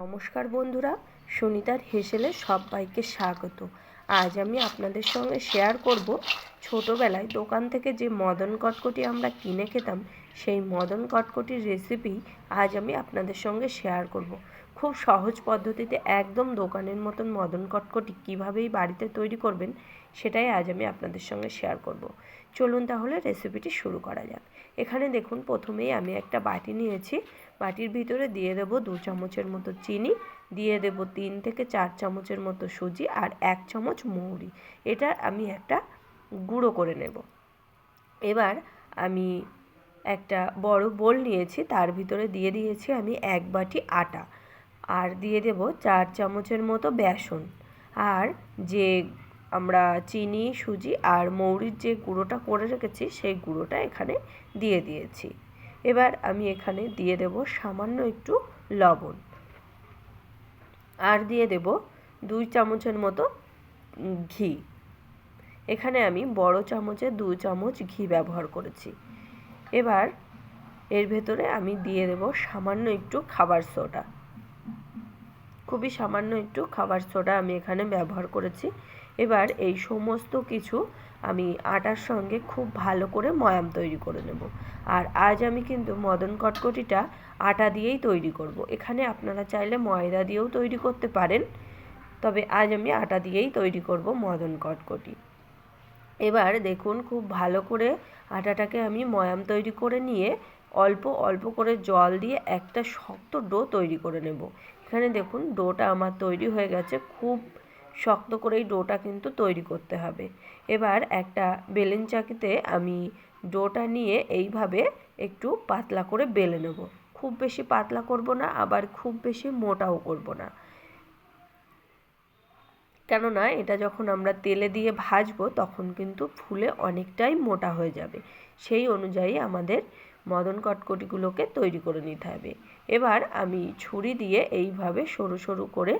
নমস্কার বন্ধুরা, সুনিতার হেসেলে সবাইকে স্বাগত। আজ আমি আপনাদের সঙ্গে শেয়ার করব ছোটোবেলায় দোকান থেকে যে মদন কটকটি আমরা কিনে খেতাম, সেই মদন কটকটির রেসিপি আজ আমি আপনাদের সঙ্গে শেয়ার করব। খুব সহজ পদ্ধতিতে একদম দোকানের মতন মদন কটকটি কীভাবেই বাড়িতে তৈরি করবেন সেটাই আজ আমি আপনাদের সঙ্গে শেয়ার করব। চলুন তাহলে রেসিপিটি শুরু করা যাক। এখানে দেখুন, প্রথমেই আমি একটা বাটি নিয়েছি। বাটির ভিতরে দিয়ে দেব 2 চামচের মতো চিনি, দিয়ে দেব 3 থেকে 4 চামচের মতো সুজি আর 1 চামচ মৌরি। এটা আমি একটা গুঁড়ো করে নেব। এবার আমি একটা বড় বোল নিয়েছি, তার ভিতরে দিয়ে দিয়েছি আমি 1 বাটি আটা, আর দিয়ে দেব 4 চামচের মতো বেসন, আর যে আমরা চিনি, সুজি আর মৌরির যে গুঁড়োটা করে রেখেছি সেই গুঁড়োটা এখানে দিয়ে দিয়েছি। এবার আমি এখানে দিয়ে দেব সামান্য একটু লবণ, আর দিয়ে দেব 2 চামচের মতো ঘি। এখানে আমি বড় চামচে 2 চামচ ঘি ব্যবহার করেছি। এবার এর ভেতরে আমি দিয়ে দেব সামান্য একটু খাবার সোডা, খুবই সামান্য একটু খাবার সোডা আমি এখানে ব্যবহার করেছি। এবার এই সমস্ত কিছু আমি আটার সঙ্গে খুব ভালো করে ময়াম তৈরি করে নেব। আর আজ আমি কিন্তু মদন কটকটিটা আটা দিয়েই তৈরি করব। এখানে আপনারা চাইলে ময়দা দিয়েও তৈরি করতে পারেন, তবে আজ আমি আটা দিয়েই তৈরি করব মদন কটকটি। এবার দেখুন, খুব ভালো করে আটাটাকে আমি ময়াম তৈরি করে নিয়ে অল্প অল্প করে জল দিয়ে একটা শক্ত ডো তৈরি করে নেব। এখানে দেখুন, ডোটা আমার তৈরি হয়ে গেছে। খুব শক্ত করে এই ডোটা কিন্তু তৈরি করতে হবে। এবার একটা বেলেন চাকিতে আমি ডোটা নিয়ে এইভাবে একটু পাতলা করে বেলে নেব। খুব বেশি পাতলা করব না, আবার খুব বেশি মোটাও করব না, কেননা এটা যখন আমরা তেলে দিয়ে ভাজবো তখন কিন্তু ফুলে অনেকটাই মোটা হয়ে যাবে। সেই অনুযায়ী আমাদের মদন কটকটিগুলোকে তৈরি করে নিতে হবে। এবার আমি ছুরি দিয়ে এইভাবে সরু সরু করে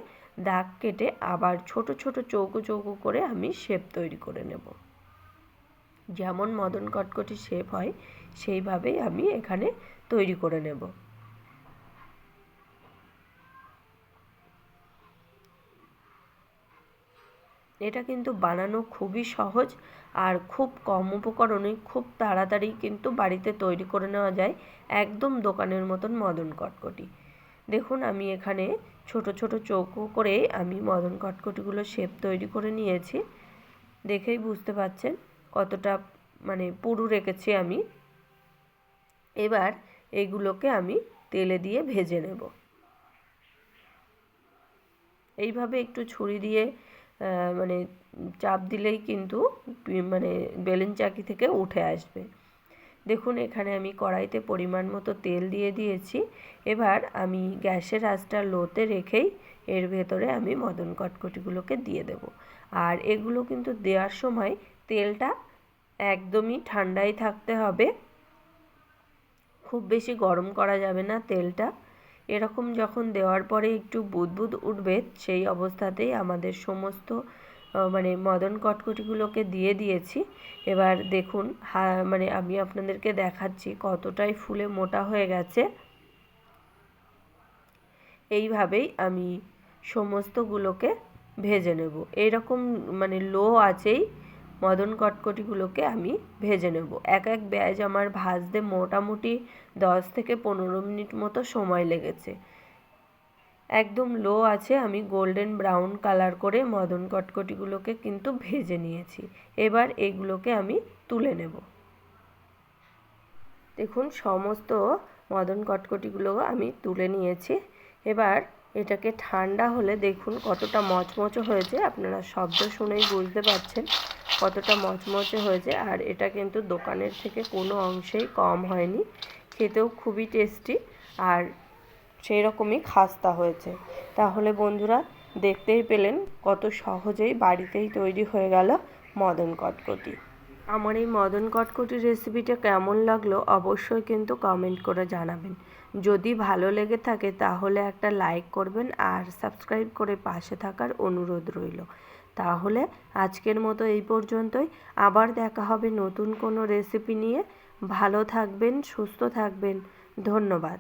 দাগ কেটে আবার ছোট ছোট চৌকো চৌকো করে আমি শেপ তৈরি করে নেব। যেমন মদন কটকটি শেপ হয় সেইভাবেই আমি এখানে তৈরি করে নেব। এটা কিন্তু বানানো খুবই সহজ, আর খুব কম উপকরণে খুব তাড়াতাড়ি কিন্তু বাড়িতে তৈরি করে নেওয়া যায় একদম দোকানের মতন মদন কটকটি। দেখুন, আমি এখানে ছোট ছোট চৌকো করে আমি মদন কটকটিগুলো শেপ তৈরি করে নিয়েছি। দেখেই বুঝতে পারছেন কতটা পুরু রেখেছি আমি। এবার এইগুলোকে আমি তেলে দিয়ে ভেজে নেব। এইভাবে একটু ছুরি দিয়ে চাপ দিলেই কিন্তু বেলুন চাকি থেকে উঠে আসবে। দেখুন, এখানে আমি কড়াইতে পরিমাণ মতো তেল দিয়ে দিয়েছি। এবার আমি গ্যাসের আঁচটা লোতে রেখেই এর ভেতরে আমি মদন কটকটিগুলোকে দিয়ে দেব। আর এগুলো কিন্তু দেওয়ার সময় তেলটা একদমই ঠান্ডাই থাকতে হবে, খুব বেশি গরম করা যাবে না তেলটা। এরকম যখন দেওয়ার পরে একটু বুদবুদ উঠবে, সেই অবস্থাতেই আমাদের সমস্ত মদন কটকটিগুলোকে দিয়ে দিয়েছি। এবার দেখুন, আমি আপনাদেরকে দেখাচ্ছি কতটাই ফুলে মোটা হয়ে গেছে। এইভাবেই আমি সমস্তগুলোকে ভেজে নেব। এইরকম লো আঁচেই মদন কটকটিগুলোকে আমি ভেজে নেব। এক এক ব্যাচ আমার ভাজতে মোটামুটি 10 থেকে 15 মিনিট মতো সময় লেগেছে। একদম লো আছে আমি গোল্ডেন ব্রাউন কালার করে মদন কটকটিগুলোকে কিন্তু ভেজে নিয়েছি। এবার এগুলোকে আমি তুলে নেব। দেখুন, সমস্ত মদন কটকটিগুলো আমি তুলে নিয়েছি। এবার এটাকে ঠান্ডা হলে দেখুন কতটা মচমচে হয়েছে। আপনারা শব্দ শুনেই বুঝতে পারছেন কতটা মচমচে হয়েছে। আর এটা কিন্তু দোকানের থেকে কোনো অংশেই কম হয়নি, খেতেও খুবই টেস্টি আর সেই রকমই খাস্তা হয়েছে। তাহলে বন্ধুরা, দেখতেই পেলেন কত সহজেই বাড়িতেই তৈরি হয়ে গেল মদন কটকটি। আমার এই মদন কটকটির রেসিপিটা কেমন লাগলো অবশ্যই কিন্তু কমেন্ট করে জানাবেন। যদি ভালো লেগে থাকে তাহলে একটা লাইক করবেন আর সাবস্ক্রাইব করে পাশে থাকার অনুরোধ রইল। তাহলে আজকের মতো এই পর্যন্তই। আবার দেখা হবে নতুন কোনো রেসিপি নিয়ে। ভালো থাকবেন, সুস্থ থাকবেন। ধন্যবাদ।